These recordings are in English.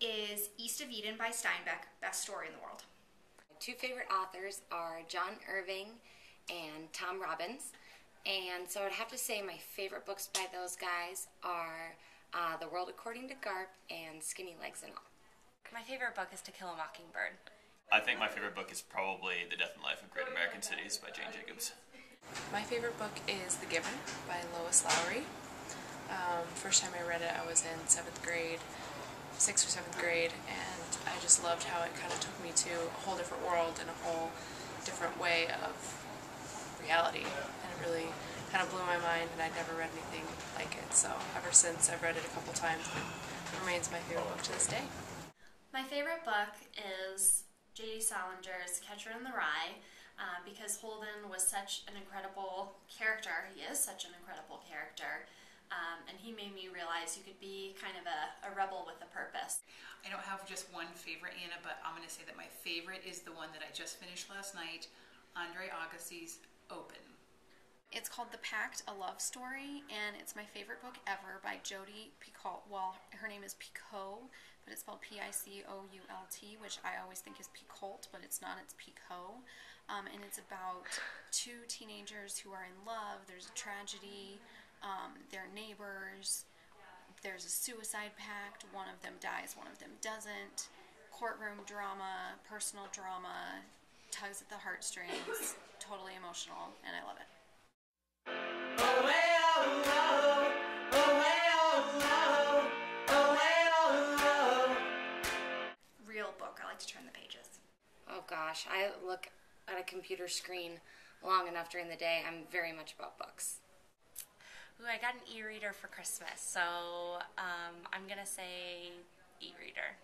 is East of Eden by Steinbeck, best story in the world. My two favorite authors are John Irving and Tom Robbins. And so I'd have to say my favorite books by those guys are The World According to Garp and Skinny Legs and All. My favorite book is To Kill a Mockingbird. I think my favorite book is probably The Death and Life of Great American Cities by Jane Jacobs. My favorite book is The Given by Lois Lowry. First time I read it, I was in 6th or 7th grade, and I just loved how it kind of took me to a whole different world and a whole different way of reality, and it really kind of blew my mind, and I'd never read anything like it, so ever since I've read it a couple times, it remains my favorite book to this day. My favorite book is J.D. Salinger's Catcher in the Rye, because Holden was such an incredible character. He is such an incredible character. And he made me realize you could be kind of a rebel with a purpose. I don't have just one favorite, Anna, but I'm going to say that my favorite is the one that I just finished last night, Andre Agassi's Open. It's called The Pact, A Love Story, and it's my favorite book ever by Jodi Picoult. Well, her name is Picoult, but it's spelled Picoult, which I always think is Picoult, but it's not, it's Picoult. And it's about two teenagers who are in love. There's a tragedy. They're neighbors, there's a suicide pact, one of them dies, one of them doesn't, courtroom drama, personal drama, tugs at the heartstrings, totally emotional, and I love it. Real book, I like to turn the pages. Oh gosh, I look at a computer screen long enough during the day. I'm very much about books. Ooh, I got an e-reader for Christmas, so I'm going to say e-reader.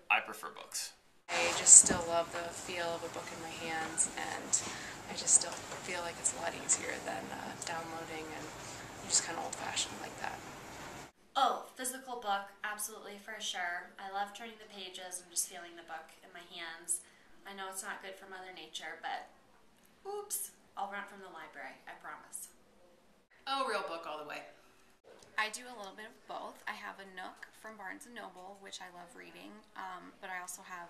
I prefer books. I just still love the feel of a book in my hands, and I just still feel like it's a lot easier than downloading, and I'm just kind of old-fashioned like that. Oh, physical book, absolutely, for sure. I love turning the pages and just feeling the book in my hands. I know it's not good for Mother Nature, but oops, I'll rent from the library, I promise. Oh, real book all the way. I do a little bit of both. I have a Nook from Barnes & Noble, which I love reading, but I also have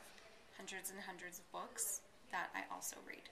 hundreds and hundreds of books that I also read.